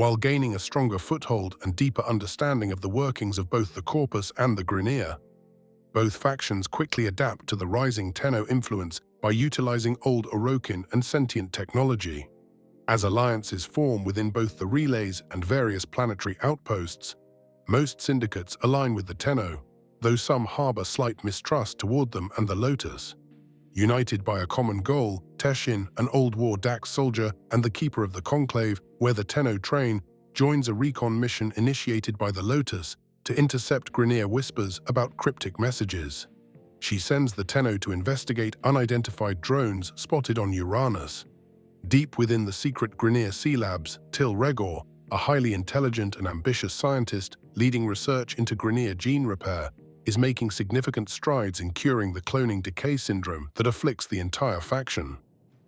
while gaining a stronger foothold and deeper understanding of the workings of both the Corpus and the Grineer. Both factions quickly adapt to the rising Tenno influence by utilizing old Orokin and sentient technology. As alliances form within both the relays and various planetary outposts, most syndicates align with the Tenno, though some harbor slight mistrust toward them and the Lotus. United by a common goal, Teshin, an old war Dax soldier and the keeper of the Conclave, where the Tenno train, joins a recon mission initiated by the Lotus to intercept Grineer whispers about cryptic messages. She sends the Tenno to investigate unidentified drones spotted on Uranus. Deep within the secret Grineer Sea Labs, Til Regor, a highly intelligent and ambitious scientist leading research into Grineer gene repair, is making significant strides in curing the cloning decay syndrome that afflicts the entire faction.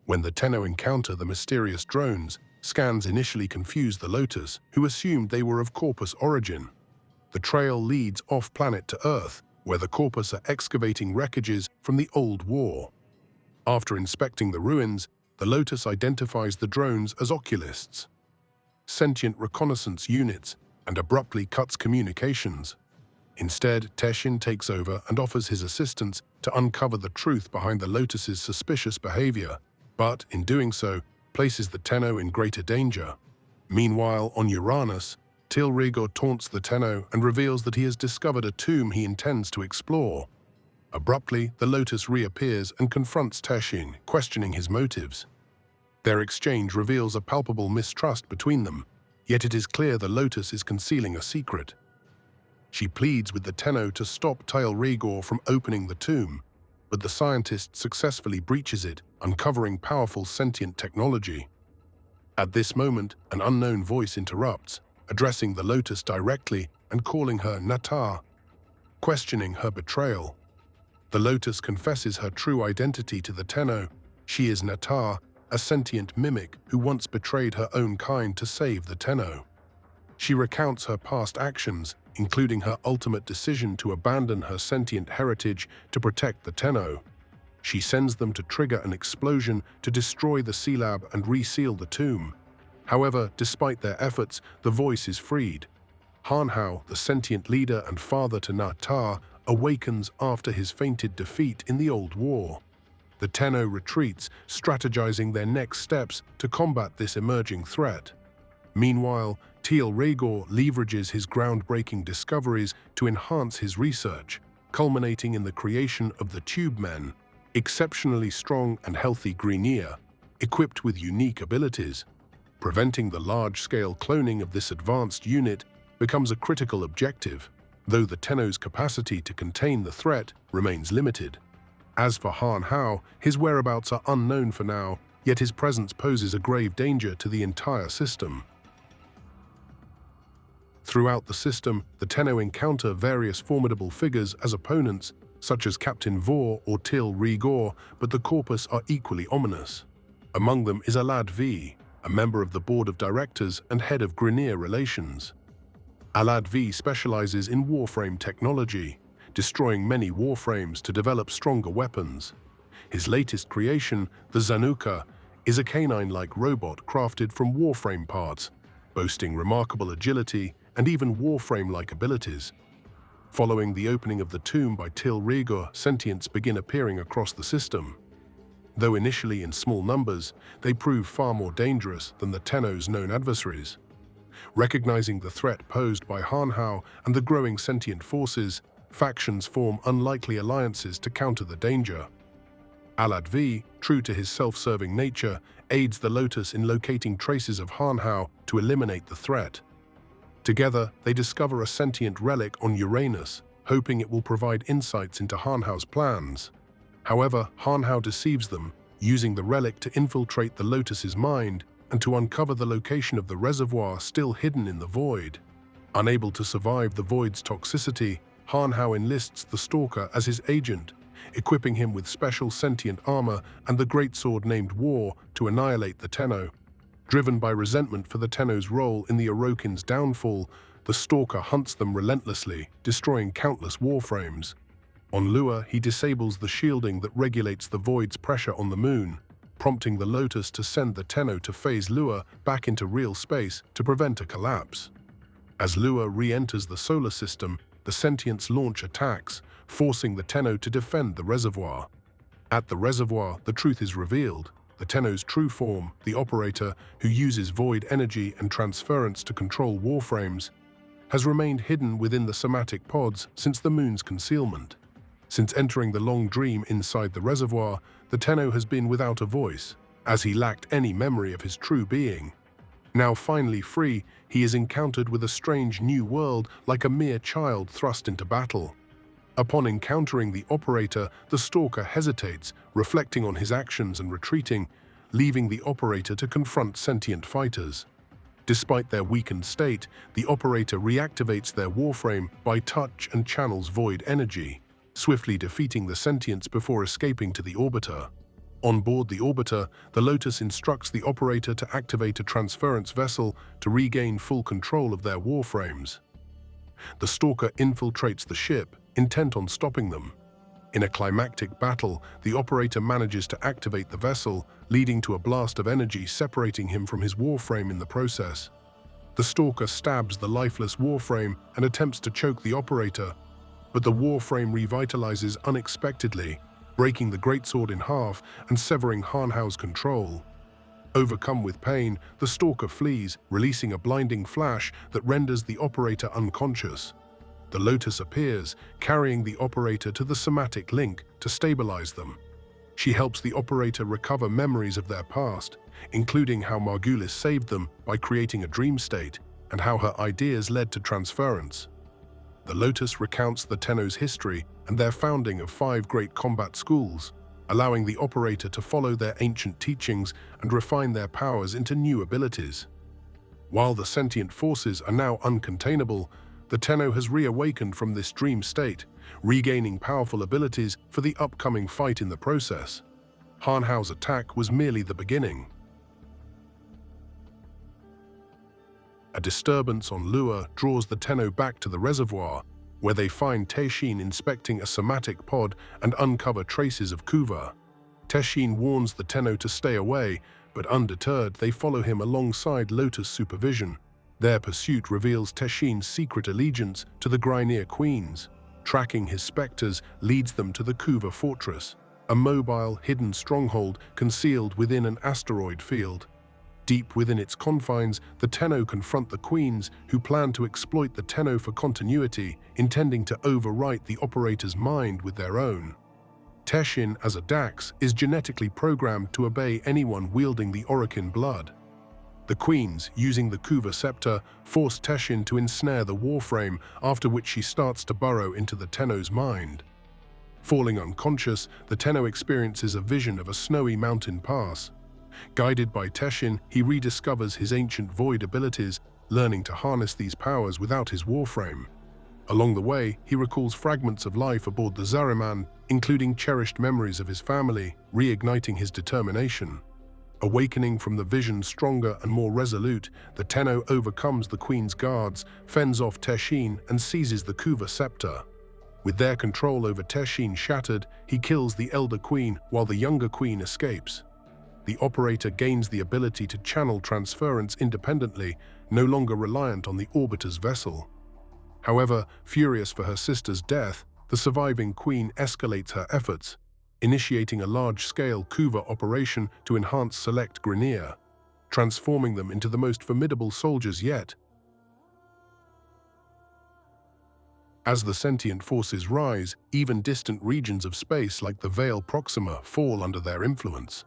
When the Tenno encounter the mysterious drones, scans initially confuse the Lotus, who assumed they were of Corpus origin. The trail leads off-planet to Earth, where the Corpus are excavating wreckages from the old war. After inspecting the ruins, the Lotus identifies the drones as oculists, sentient reconnaissance units, and abruptly cuts communications. Instead, Teshin takes over and offers his assistance to uncover the truth behind the Lotus's suspicious behavior, but, in doing so, places the Tenno in greater danger. Meanwhile, on Uranus, Til Regor taunts the Tenno and reveals that he has discovered a tomb he intends to explore. Abruptly, the Lotus reappears and confronts Teshin, questioning his motives. Their exchange reveals a palpable mistrust between them, yet it is clear the Lotus is concealing a secret. She pleads with the Tenno to stop Til Regor from opening the tomb, but the scientist successfully breaches it, uncovering powerful sentient technology. At this moment, an unknown voice interrupts, addressing the Lotus directly and calling her Natah, questioning her betrayal. The Lotus confesses her true identity to the Tenno. She is Natah, a sentient mimic who once betrayed her own kind to save the Tenno. She recounts her past actions, including her ultimate decision to abandon her sentient heritage to protect the Tenno. She sends them to trigger an explosion to destroy the Sea Lab and reseal the tomb. However, despite their efforts, the voice is freed. Harrow, the sentient leader and father to Natah, awakens after his fainted defeat in the old war. The Tenno retreats, strategizing their next steps to combat this emerging threat. Meanwhile, Til Regor leverages his groundbreaking discoveries to enhance his research, culminating in the creation of the Tube Men, exceptionally strong and healthy Grineer, equipped with unique abilities. Preventing the large-scale cloning of this advanced unit becomes a critical objective, though the Tenno's capacity to contain the threat remains limited. As for Harrow, his whereabouts are unknown for now, yet his presence poses a grave danger to the entire system. Throughout the system, the Tenno encounter various formidable figures as opponents, such as Captain Vor or Til Regor, but the Corpus are equally ominous. Among them is Alad V, a member of the board of directors and head of Grineer relations. Alad V specializes in Warframe technology, destroying many Warframes to develop stronger weapons. His latest creation, the Zanuka, is a canine-like robot crafted from Warframe parts, boasting remarkable agility and even Warframe-like abilities. Following the opening of the tomb by Til Regor, sentients begin appearing across the system. Though initially in small numbers, they prove far more dangerous than the Tenno's known adversaries. Recognizing the threat posed by Harrow and the growing sentient forces, factions form unlikely alliances to counter the danger. Alad V, true to his self-serving nature, aids the Lotus in locating traces of Harrow to eliminate the threat. Together, they discover a sentient relic on Uranus, hoping it will provide insights into Harrow's plans. However, Harrow deceives them, using the relic to infiltrate the Lotus's mind and to uncover the location of the reservoir still hidden in the void. Unable to survive the void's toxicity, Harrow enlists the Stalker as his agent, equipping him with special sentient armor and the greatsword named War to annihilate the Tenno. Driven by resentment for the Tenno's role in the Orokin's downfall, the Stalker hunts them relentlessly, destroying countless Warframes. On Lua, he disables the shielding that regulates the Void's pressure on the moon. prompting the Lotus to send the Tenno to phase Lua back into real space to prevent a collapse. As Lua re-enters the solar system, the sentients launch attacks, forcing the Tenno to defend the reservoir. At the reservoir, the truth is revealed. The Tenno's true form, the operator, who uses void energy and transference to control Warframes, has remained hidden within the somatic pods since the moon's concealment. Since entering the long dream inside the reservoir, the Tenno has been without a voice, as he lacked any memory of his true being. Now finally free, he is encountered with a strange new world like a mere child thrust into battle. Upon encountering the operator, the Stalker hesitates, reflecting on his actions and retreating, leaving the operator to confront sentient fighters. Despite their weakened state, the operator reactivates their Warframe by touch and channels void energy, swiftly defeating the sentients before escaping to the orbiter. On board the orbiter, the Lotus instructs the operator to activate a transference vessel to regain full control of their Warframes. The Stalker infiltrates the ship, intent on stopping them. In a climactic battle, the operator manages to activate the vessel, leading to a blast of energy separating him from his Warframe in the process. The Stalker stabs the lifeless Warframe and attempts to choke the operator, but the Warframe revitalizes unexpectedly, breaking the greatsword in half and severing Harrow's control. Overcome with pain, the Stalker flees, releasing a blinding flash that renders the operator unconscious. The Lotus appears, carrying the operator to the somatic link to stabilize them. She helps the operator recover memories of their past, including how Margulis saved them by creating a dream state, and how her ideas led to transference. The Lotus recounts the Tenno's history and their founding of 5 great combat schools, allowing the operator to follow their ancient teachings and refine their powers into new abilities. While the sentient forces are now uncontainable, the Tenno has reawakened from this dream state, regaining powerful abilities for the upcoming fight in the process. Harrow's attack was merely the beginning. A disturbance on Lua draws the Tenno back to the reservoir, where they find Teshin inspecting a somatic pod and uncover traces of Kuva. Teshin warns the Tenno to stay away, but undeterred, they follow him alongside Lotus supervision. Their pursuit reveals Teshin's secret allegiance to the Grineer Queens. Tracking his specters leads them to the Kuva Fortress, a mobile, hidden stronghold concealed within an asteroid field. Deep within its confines, the Tenno confront the Queens, who plan to exploit the Tenno for continuity, intending to overwrite the operator's mind with their own. Teshin, as a Dax, is genetically programmed to obey anyone wielding the Orokin blood. The Queens, using the Kuva scepter, force Teshin to ensnare the Warframe, after which she starts to burrow into the Tenno's mind. Falling unconscious, the Tenno experiences a vision of a snowy mountain pass. Guided by Teshin, he rediscovers his ancient void abilities, learning to harness these powers without his Warframe. Along the way, he recalls fragments of life aboard the Zariman, including cherished memories of his family, reigniting his determination. Awakening from the vision stronger and more resolute, the Tenno overcomes the Queen's guards, fends off Teshin, and seizes the Kuva scepter. With their control over Teshin shattered, he kills the Elder Queen while the younger Queen escapes. The operator gains the ability to channel transference independently, no longer reliant on the orbiter's vessel. However, furious for her sister's death, the surviving Queen escalates her efforts, initiating a large-scale Kuva operation to enhance select Grineer, transforming them into the most formidable soldiers yet. As the sentient forces rise, even distant regions of space like the Veil Proxima fall under their influence.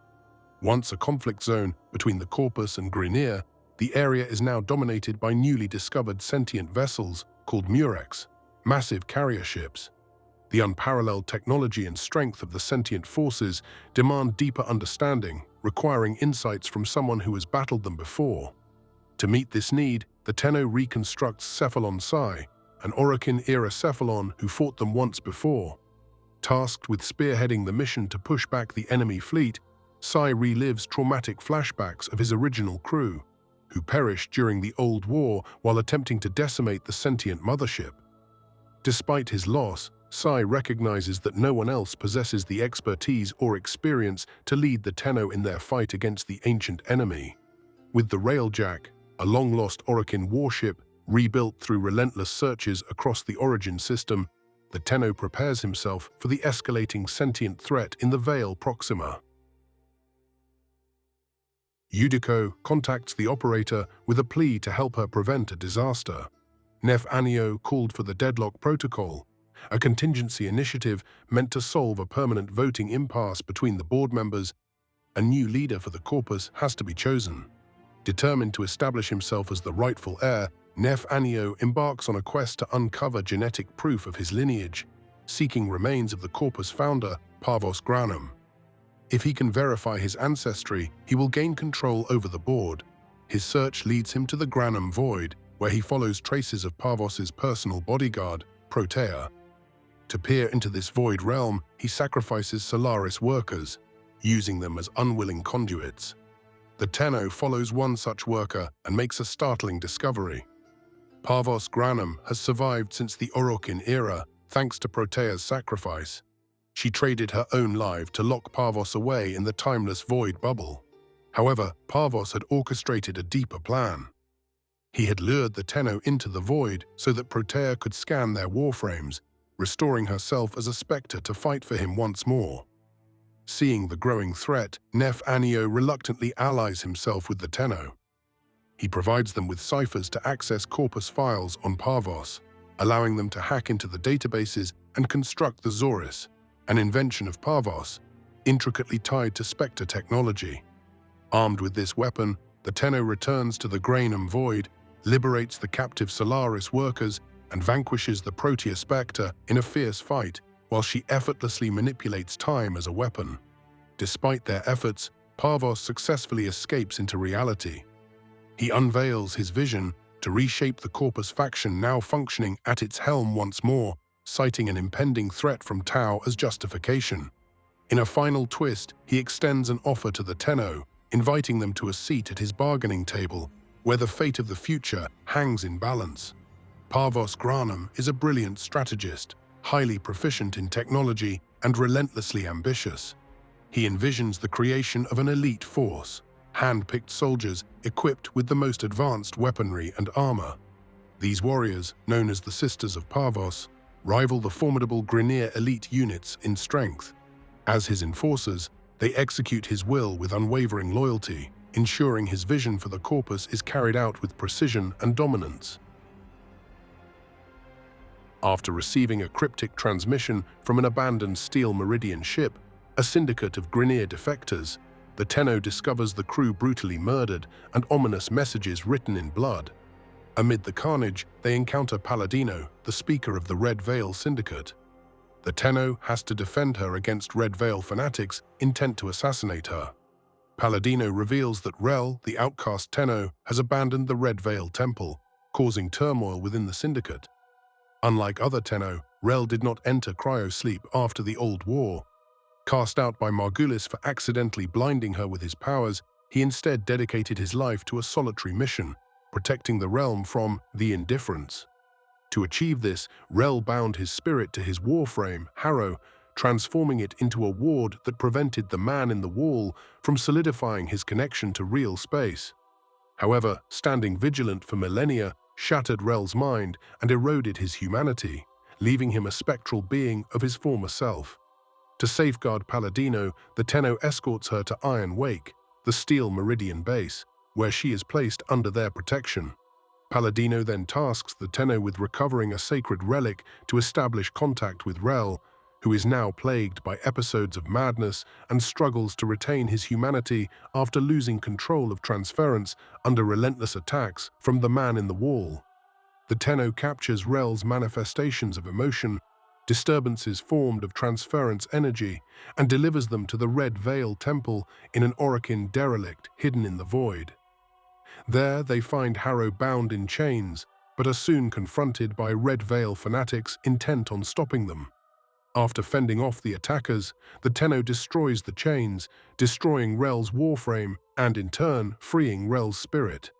Once a conflict zone between the Corpus and Grineer, the area is now dominated by newly discovered sentient vessels called Murex, massive carrier ships. The unparalleled technology and strength of the sentient forces demand deeper understanding, requiring insights from someone who has battled them before. To meet this need, the Tenno reconstructs Cephalon Psi, an Orokin-era Cephalon who fought them once before. Tasked with spearheading the mission to push back the enemy fleet, Psi relives traumatic flashbacks of his original crew, who perished during the Old War while attempting to decimate the sentient mothership. Despite his loss, Sai recognizes that no one else possesses the expertise or experience to lead the Tenno in their fight against the ancient enemy. With the Railjack, a long-lost Orokin warship rebuilt through relentless searches across the Origin system, the Tenno prepares himself for the escalating sentient threat in the Veil Proxima. Yudiko contacts the operator with a plea to help her prevent a disaster. Nef Anio called for the Deadlock Protocol, a contingency initiative meant to solve a permanent voting impasse between the board members. A new leader for the corpus has to be chosen. Determined to establish himself as the rightful heir, Nef Anio embarks on a quest to uncover genetic proof of his lineage, seeking remains of the corpus founder, Parvos Granum. If he can verify his ancestry, he will gain control over the board. His search leads him to the Granum Void, where he follows traces of Parvos's personal bodyguard, Protea. To peer into this void realm, he sacrifices Solaris workers, using them as unwilling conduits. The Tenno follows one such worker and makes a startling discovery. Parvos Granum has survived since the Orokin era, thanks to Protea's sacrifice. She traded her own life to lock Parvos away in the timeless void bubble. However, Parvos had orchestrated a deeper plan. He had lured the Tenno into the void so that Protea could scan their warframes, restoring herself as a spectre to fight for him once more. Seeing the growing threat, Nef Anio reluctantly allies himself with the Tenno. He provides them with ciphers to access corpus files on Parvos, allowing them to hack into the databases and construct the Zoris, an invention of Parvos, intricately tied to Spectre technology. Armed with this weapon, the Tenno returns to the Granum Void, liberates the captive Solaris workers, and vanquishes the Protea Spectre in a fierce fight, while she effortlessly manipulates time as a weapon. Despite their efforts, Parvos successfully escapes into reality. He unveils his vision to reshape the Corpus faction now functioning at its helm once more, citing an impending threat from Tau as justification. In a final twist, he extends an offer to the Tenno, inviting them to a seat at his bargaining table, where the fate of the future hangs in balance. Parvos Granum is a brilliant strategist, highly proficient in technology and relentlessly ambitious. He envisions the creation of an elite force, hand-picked soldiers equipped with the most advanced weaponry and armor. These warriors, known as the Sisters of Parvos, rival the formidable Grineer elite units in strength. As his enforcers, they execute his will with unwavering loyalty, ensuring his vision for the Corpus is carried out with precision and dominance. After receiving a cryptic transmission from an abandoned Steel Meridian ship, a syndicate of Grineer defectors, the Tenno discovers the crew brutally murdered and ominous messages written in blood. Amid the carnage, they encounter Palladino, the speaker of the Red Veil Syndicate. The Tenno has to defend her against Red Veil fanatics intent to assassinate her. Palladino reveals that Rel, the outcast Tenno, has abandoned the Red Veil Temple, causing turmoil within the Syndicate. Unlike other Tenno, Rel did not enter cryosleep after the Old War. Cast out by Margulis for accidentally blinding her with his powers, he instead dedicated his life to a solitary mission, protecting the realm from the Indifference. To achieve this, Rel bound his spirit to his warframe, Harrow, transforming it into a ward that prevented the man in the wall from solidifying his connection to real space. However, standing vigilant for millennia shattered Rel's mind and eroded his humanity, leaving him a spectral being of his former self. To safeguard Palladino, the Tenno escorts her to Iron Wake, the Steel Meridian base, where she is placed under their protection. Palladino then tasks the Tenno with recovering a sacred relic to establish contact with Rel, who is now plagued by episodes of madness and struggles to retain his humanity after losing control of transference under relentless attacks from the man in the wall. The Tenno captures Rel's manifestations of emotion, disturbances formed of transference energy, and delivers them to the Red Veil Temple in an Orokin derelict hidden in the void. There they find Harrow bound in chains, but are soon confronted by Red Veil fanatics intent on stopping them. After fending off the attackers, the Tenno destroys the chains, destroying Rel's warframe and, in turn, freeing Rel's spirit.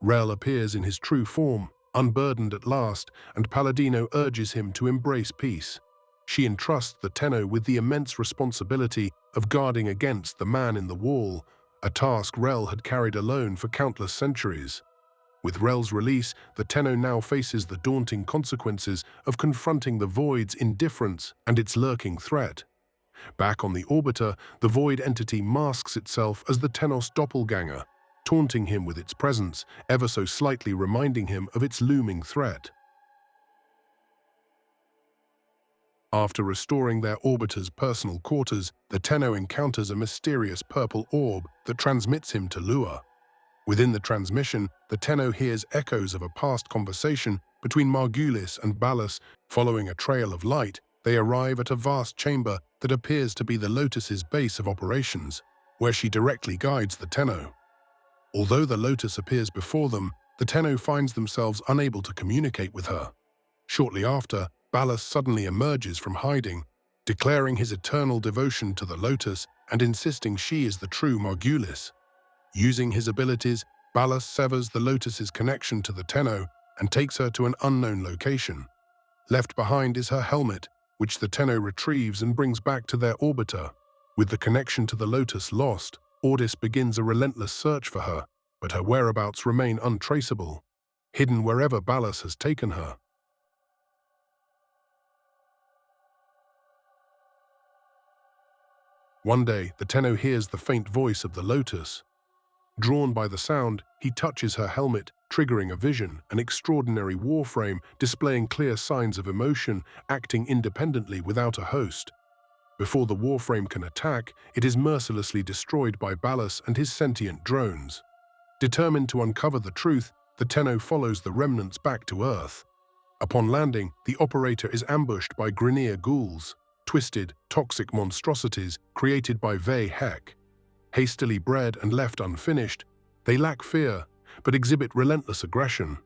Rel appears in his true form, unburdened at last, and Palladino urges him to embrace peace. She entrusts the Tenno with the immense responsibility of guarding against the man in the wall, a task Rel had carried alone for countless centuries. With Rel's release, the Tenno now faces the daunting consequences of confronting the Void's indifference and its lurking threat. Back on the orbiter, the Void entity masks itself as the Tenno's doppelganger, taunting him with its presence, ever so slightly reminding him of its looming threat. After restoring their orbiter's personal quarters, the Tenno encounters a mysterious purple orb that transmits him to Lua. Within the transmission, the Tenno hears echoes of a past conversation between Margulis and Ballas. Following a trail of light, they arrive at a vast chamber that appears to be the Lotus's base of operations, where she directly guides the Tenno. Although the Lotus appears before them, the Tenno finds themselves unable to communicate with her. Shortly after, Ballas suddenly emerges from hiding, declaring his eternal devotion to the Lotus and insisting she is the true Margulis. Using his abilities, Ballas severs the Lotus's connection to the Tenno and takes her to an unknown location. Left behind is her helmet, which the Tenno retrieves and brings back to their orbiter. With the connection to the Lotus lost, Ordis begins a relentless search for her, but her whereabouts remain untraceable, hidden wherever Ballas has taken her. One day, the Tenno hears the faint voice of the Lotus. Drawn by the sound, he touches her helmet, triggering a vision, an extraordinary Warframe displaying clear signs of emotion, acting independently without a host. Before the Warframe can attack, it is mercilessly destroyed by Ballas and his sentient drones. Determined to uncover the truth, the Tenno follows the remnants back to Earth. Upon landing, the operator is ambushed by Grineer ghouls, twisted, toxic monstrosities created by Vey Heck. Hastily bred and left unfinished, they lack fear, but exhibit relentless aggression.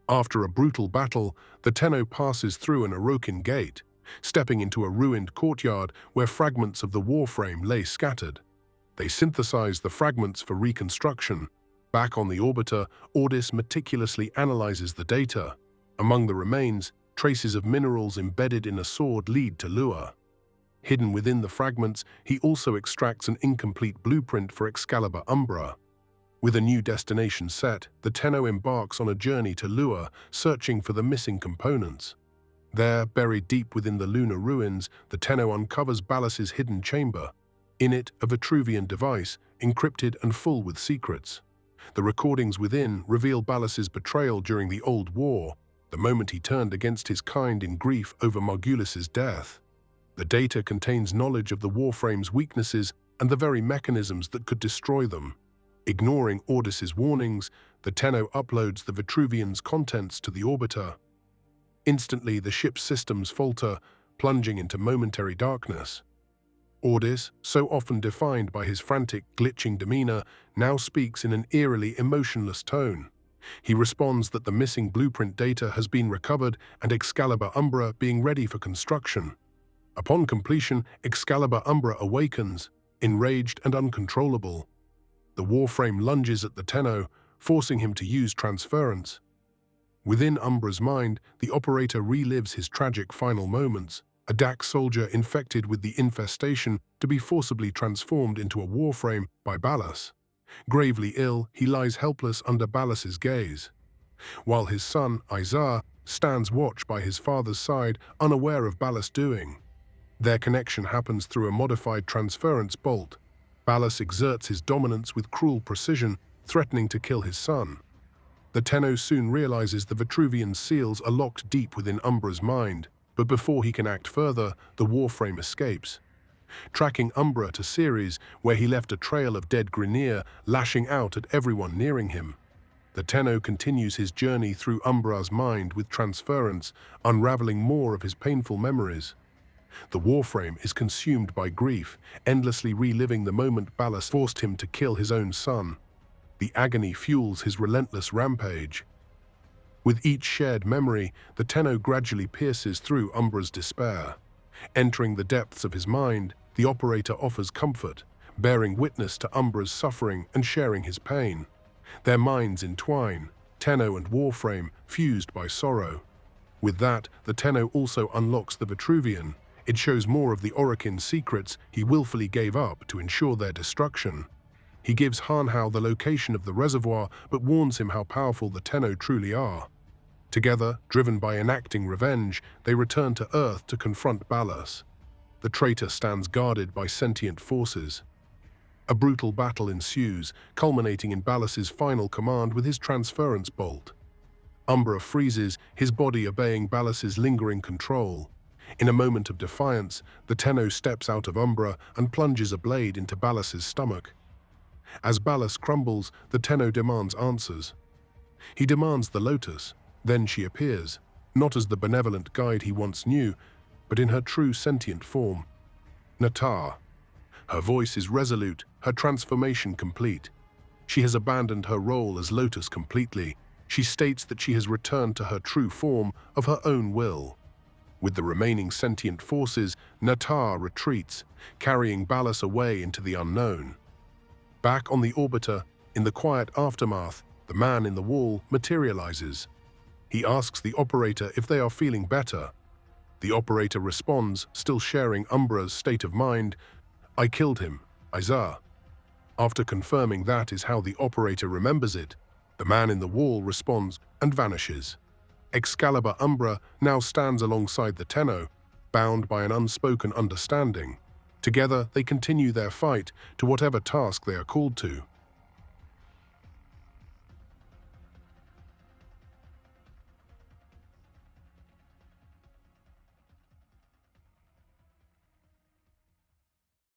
After a brutal battle, the Tenno passes through an Orokin gate, stepping into a ruined courtyard where fragments of the Warframe lay scattered. They synthesize the fragments for reconstruction. Back on the orbiter, Ordis meticulously analyzes the data. Among the remains, traces of minerals embedded in a sword lead to Lua. Hidden within the fragments, he also extracts an incomplete blueprint for Excalibur Umbra. With a new destination set, the Tenno embarks on a journey to Lua, searching for the missing components. There, buried deep within the lunar ruins, the Tenno uncovers Ballas's hidden chamber. In it, a Vitruvian device, encrypted and full with secrets. The recordings within reveal Ballas's betrayal during the Old War, the moment he turned against his kind in grief over Margulis's death. The data contains knowledge of the Warframe's weaknesses and the very mechanisms that could destroy them. Ignoring Ordis's warnings, the Tenno uploads the Vitruvian's contents to the orbiter. Instantly, the ship's systems falter, plunging into momentary darkness. Ordis, so often defined by his frantic, glitching demeanor, now speaks in an eerily emotionless tone. He responds that the missing blueprint data has been recovered and Excalibur Umbra being ready for construction. Upon completion, Excalibur Umbra awakens, enraged and uncontrollable. The Warframe lunges at the Tenno, forcing him to use transference. Within Umbra's mind, the operator relives his tragic final moments, a Dak soldier infected with the infestation to be forcibly transformed into a Warframe by Ballas. Gravely ill, he lies helpless under Ballas's gaze, while his son, Izar, stands watch by his father's side, unaware of Ballas' doing. Their connection happens through a modified transference bolt. Ballas exerts his dominance with cruel precision, threatening to kill his son. The Tenno soon realizes the Vitruvian seals are locked deep within Umbra's mind, but before he can act further, the Warframe escapes. Tracking Umbra to Ceres, where he left a trail of dead Grineer, lashing out at everyone nearing him. The Tenno continues his journey through Umbra's mind with transference, unraveling more of his painful memories. The Warframe is consumed by grief, endlessly reliving the moment Ballas forced him to kill his own son. The agony fuels his relentless rampage. With each shared memory, the Tenno gradually pierces through Umbra's despair. Entering the depths of his mind, the operator offers comfort, bearing witness to Umbra's suffering and sharing his pain. Their minds entwine, Tenno and Warframe fused by sorrow. With that, the Tenno also unlocks the Vitruvian, It shows more of the Orokin's secrets he willfully gave up to ensure their destruction. He gives Harrow the location of the reservoir but warns him how powerful the Tenno truly are. Together, driven by enacting revenge, they return to Earth to confront Ballas. The traitor stands guarded by sentient forces. A brutal battle ensues, culminating in Ballas's final command with his transference bolt. Umbra freezes, his body obeying Ballas's lingering control. In a moment of defiance, the Tenno steps out of Umbra and plunges a blade into Ballas's stomach. As Ballas crumbles, the Tenno demands answers. He demands the Lotus. Then she appears, not as the benevolent guide he once knew, but in her true sentient form. Natah. Her voice is resolute, her transformation complete. She has abandoned her role as Lotus completely. She states that she has returned to her true form of her own will. With the remaining sentient forces, Natah retreats, carrying Ballas away into the unknown. Back on the orbiter, in the quiet aftermath, the man in the wall materializes. He asks the operator if they are feeling better. The operator responds, still sharing Umbra's state of mind, "I killed him, Isaiah." After confirming that is how the operator remembers it, the man in the wall responds and vanishes. Excalibur Umbra now stands alongside the Tenno, bound by an unspoken understanding. Together, they continue their fight to whatever task they are called to.